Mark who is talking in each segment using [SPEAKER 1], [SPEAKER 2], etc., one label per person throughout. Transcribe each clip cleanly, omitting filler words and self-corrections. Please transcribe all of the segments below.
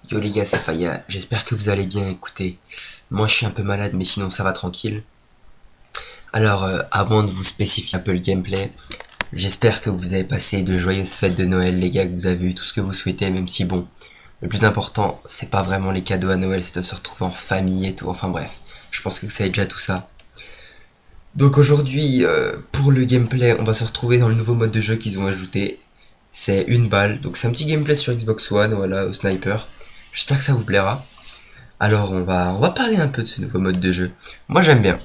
[SPEAKER 1] Yo les gars, c'est Faya, j'espère que vous allez bien. Écoutez, moi je suis un peu malade mais sinon ça va tranquille. Alors avant de vous spécifier un peu le gameplay, j'espère que vous avez passé de joyeuses fêtes de Noël les gars, que vous avez eu tout ce que vous souhaitez, même si bon, le plus important c'est pas vraiment les cadeaux à Noël, c'est de se retrouver en famille et tout, enfin bref, je pense que vous savez déjà tout ça. Donc aujourd'hui, pour le gameplay, on va se retrouver dans le nouveau mode de jeu qu'ils ont ajouté. C'est une balle, donc c'est un petit gameplay sur Xbox One, voilà, au sniper. J'espère que ça vous plaira. Alors on va parler un peu de ce nouveau mode de jeu. Moi j'aime bien.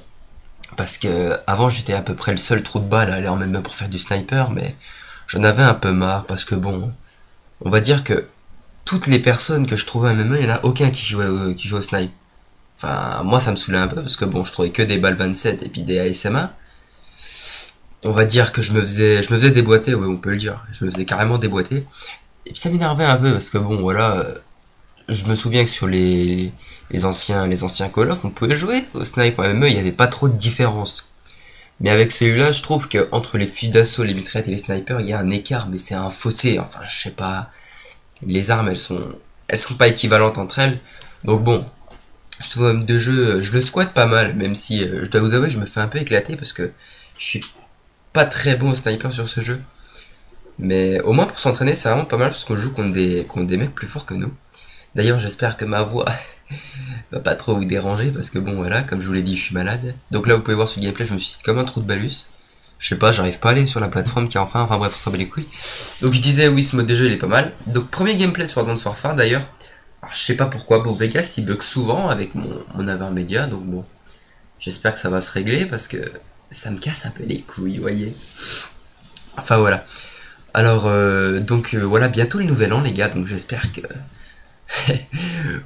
[SPEAKER 1] Parce que avant j'étais à peu près le seul trou de balle à aller en même pour faire du sniper, mais j'en avais un peu marre parce que bon, on va dire que toutes les personnes que je trouvais à MMA, il n'y en a aucun qui jouait au snipe. Enfin, moi ça me saoulait un peu parce que bon, je trouvais que des balles 27 et puis des ASMA. On va dire que je me faisais déboîter, ouais, on peut le dire. Je me faisais carrément déboîter. Et puis ça m'énervait un peu parce que bon, voilà, je me souviens que sur les anciens Call of, on pouvait jouer au snipe en MME, il n'y avait pas trop de différence. Mais avec celui-là, je trouve que entre les fusils d'assaut, les mitraillettes et les snipers, il y a un écart, mais c'est un fossé. Enfin, je sais pas. Les armes, elles sont pas équivalentes entre elles. Donc bon, je trouve même de jeu, je le squatte pas mal, même si je dois vous avouer, je me fais un peu éclater parce que je suis pas très bon au sniper sur ce jeu. Mais au moins pour s'entraîner, c'est vraiment pas mal parce qu'on joue contre des mecs plus forts que nous. D'ailleurs, j'espère que ma voix va pas trop vous déranger parce que bon, voilà, comme je vous l'ai dit, je suis malade. Donc là, vous pouvez voir sur le gameplay, je me suis comme un trou de balus. Je sais pas, j'arrive pas à aller sur la plateforme qui est enfin bref, on s'en bat les couilles. Donc je disais, oui, ce mode de jeu il est pas mal. Donc premier gameplay sur Advanced Warfare d'ailleurs. Alors, je sais pas pourquoi, bon, Vegas il bug souvent avec mon Avermedia, donc bon, j'espère que ça va se régler parce que ça me casse un peu les couilles, vous voyez. Enfin voilà. Alors, voilà, bientôt le nouvel an, les gars, donc j'espère que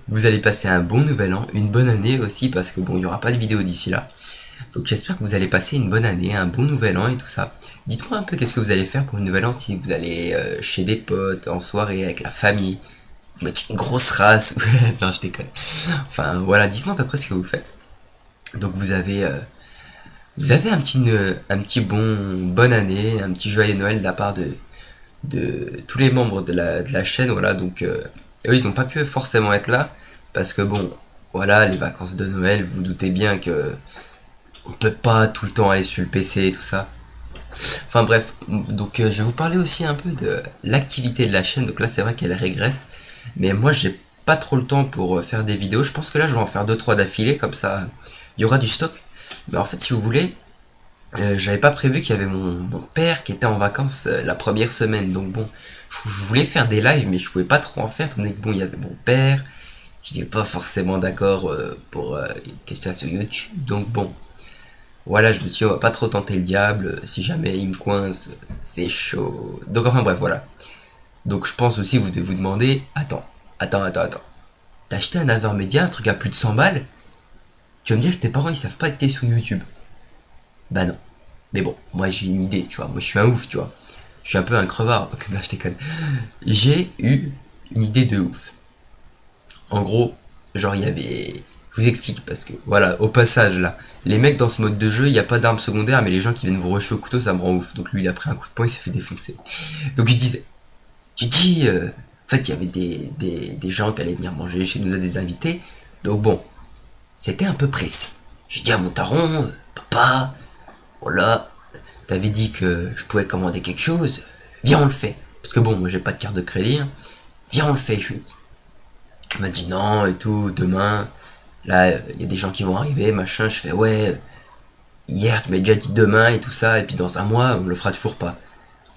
[SPEAKER 1] vous allez passer un bon nouvel an, une bonne année aussi, parce que bon, il n'y aura pas de vidéo d'ici là. Donc j'espère que vous allez passer une bonne année, un bon nouvel an et tout ça. Dites-moi un peu qu'est-ce que vous allez faire pour une nouvel an, si vous allez chez des potes, en soirée, avec la famille, vous mettre une grosse race. Non, je déconne. Enfin voilà, dites-moi à peu près ce que vous faites. Donc vous avez un petit bonne année, un petit joyeux Noël de la part de tous les membres de la chaîne, voilà, donc eux ils ont pas pu forcément être là, parce que bon, voilà, les vacances de Noël, vous, vous doutez bien que on peut pas tout le temps aller sur le PC et tout ça. Enfin bref, donc je vais vous parler aussi un peu de l'activité de la chaîne, donc là c'est vrai qu'elle régresse, mais moi j'ai pas trop le temps pour faire des vidéos, je pense que là je vais en faire deux trois d'affilée, comme ça il y aura du stock. Mais en fait si vous voulez, j'avais pas prévu qu'il y avait mon père qui était en vacances la première semaine. Donc bon, je voulais faire des lives, mais je pouvais pas trop en faire, étant donné que bon, il y avait mon père. Je n'étais pas forcément d'accord pour une question sur YouTube. Donc bon, voilà, je me suis dit, on va pas trop tenter le diable. Si jamais il me coince, c'est chaud. Donc enfin bref, voilà. Donc je pense aussi, vous devez vous demander, attends. T'as acheté un Avermedia, un truc à plus de 100 balles? Tu vas me dire que tes parents ils savent pas que t'es sur YouTube. Bah non. Mais bon, moi j'ai une idée, tu vois. Moi je suis un ouf, tu vois. Je suis un peu un crevard, donc là je déconne. J'ai eu une idée de ouf. En gros, genre il y avait. Je vous explique parce que voilà, au passage là, les mecs dans ce mode de jeu, il n'y a pas d'armes secondaires, mais les gens qui viennent vous rusher au couteau, ça me rend ouf. Donc lui il a pris un coup de poing, il s'est fait défoncer. Donc je disais, en fait il y avait des gens qui allaient venir manger chez nous, à des invités. Donc bon, c'était un peu pressé. J'ai dit à mon taron, papa, voilà, t'avais dit que je pouvais commander quelque chose, viens on le fait. Parce que bon, moi j'ai pas de carte de crédit, hein. Viens on le fait, je lui ai dit. Il m'a dit non et tout, demain, là, il y a des gens qui vont arriver, machin, je fais ouais, hier tu m'as déjà dit demain et tout ça, et puis dans un mois, on le fera toujours pas.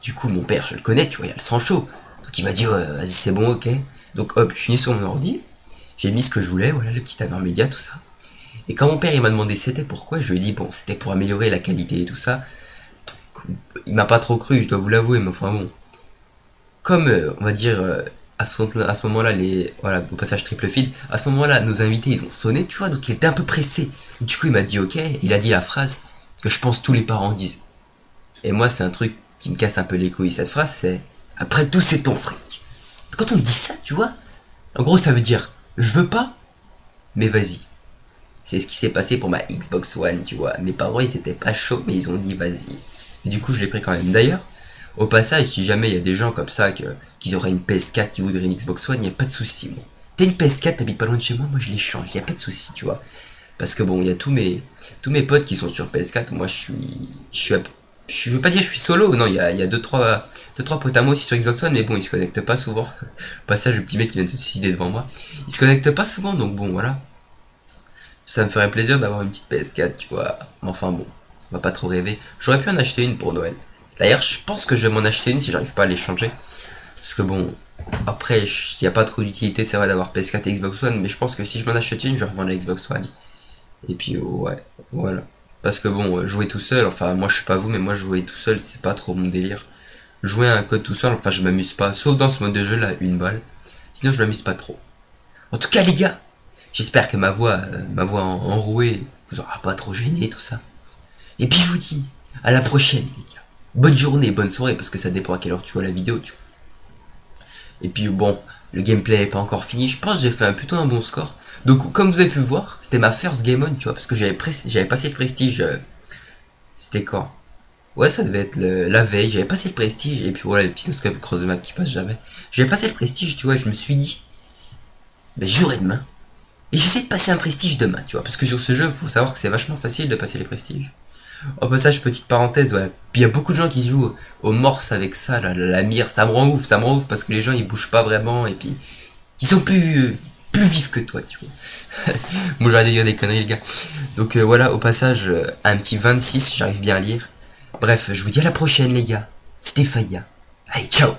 [SPEAKER 1] Du coup, mon père, je le connais, tu vois, il a le sang chaud. Donc il m'a dit ouais, vas-y c'est bon, ok. Donc hop, je suis sur mon ordi, j'ai mis ce que je voulais, voilà, le petit média, tout ça. Et quand mon père il m'a demandé c'était pourquoi, je lui ai dit bon, c'était pour améliorer la qualité et tout ça. Il m'a pas trop cru, je dois vous l'avouer, mais enfin bon. Comme, on va dire, à ce moment-là, voilà, au passage triple feed, à ce moment-là, nos invités, ils ont sonné, tu vois, donc il était un peu pressé. Du coup, il m'a dit ok, il a dit la phrase que je pense tous les parents disent. Et moi, c'est un truc qui me casse un peu les couilles. Cette phrase, c'est après tout, c'est ton fric. Quand on dit ça, tu vois, en gros, ça veut dire je veux pas, mais vas-y. C'est ce qui s'est passé pour ma Xbox One, tu vois. Mes parents, ils étaient pas chauds, mais ils ont dit vas-y. Et du coup, je l'ai pris quand même. D'ailleurs, au passage, si jamais il y a des gens comme ça qui auraient une PS4 qui voudraient une Xbox One, il n'y a pas de souci, moi. t'as une PS4, t'habites pas loin de chez moi, moi je l'échange, y a pas de souci, tu vois. Parce que bon, il y a tous mes potes qui sont sur PS4, moi je veux pas dire que je suis solo, non, il y a deux trois potes à moi aussi sur Xbox One, mais bon, ils se connectent pas souvent. Au passage, le petit mec qui vient de se suicider devant moi, ils se connectent pas souvent, donc bon, voilà. Ça me ferait plaisir d'avoir une petite PS4, tu vois. Mais enfin bon, on va pas trop rêver. J'aurais pu en acheter une pour Noël. D'ailleurs, je pense que je vais m'en acheter une si j'arrive pas à l'échanger. Parce que bon, après, il n'y a pas trop d'utilité, c'est vrai, d'avoir PS4 et Xbox One, mais je pense que si je m'en achète une, je vais revendre la Xbox One. Et puis, ouais, voilà. Parce que bon, jouer tout seul, enfin, moi je sais pas vous, mais moi jouer tout seul, c'est pas trop mon délire. Jouer à un code tout seul, enfin, je m'amuse pas. Sauf dans ce mode de jeu là, une balle. Sinon, je m'amuse pas trop. En tout cas, les gars, j'espère que ma voix enrouée vous aura pas trop gêné, tout ça. Et puis, je vous dis, à la prochaine, les gars. Bonne journée, bonne soirée, parce que ça dépend à quelle heure tu vois la vidéo, tu vois. Et puis bon, le gameplay est pas encore fini. Je pense que j'ai fait plutôt un bon score. Donc comme vous avez pu le voir, c'était ma first game on, tu vois, parce que j'avais passé le prestige. C'était quand? Ouais, ça devait être la veille. J'avais passé le prestige et puis voilà, les petits noscopes cross de map qui passent jamais. J'avais passé le prestige, tu vois, et je me suis dit, ben j'aurai demain. Et j'essaie de passer un prestige demain, tu vois, parce que sur ce jeu, il faut savoir que c'est vachement facile de passer les prestiges. Au passage, petite parenthèse, ouais. Puis il y a beaucoup de gens qui jouent au morse avec ça, là, la mire, ça me rend ouf parce que les gens ils bougent pas vraiment et puis ils sont plus vifs que toi, tu vois. Bon, j'arrête de dire des conneries, les gars. Donc voilà, au passage, un petit 26, j'arrive bien à lire. Bref, je vous dis à la prochaine, les gars. C'était Faya. Allez, ciao!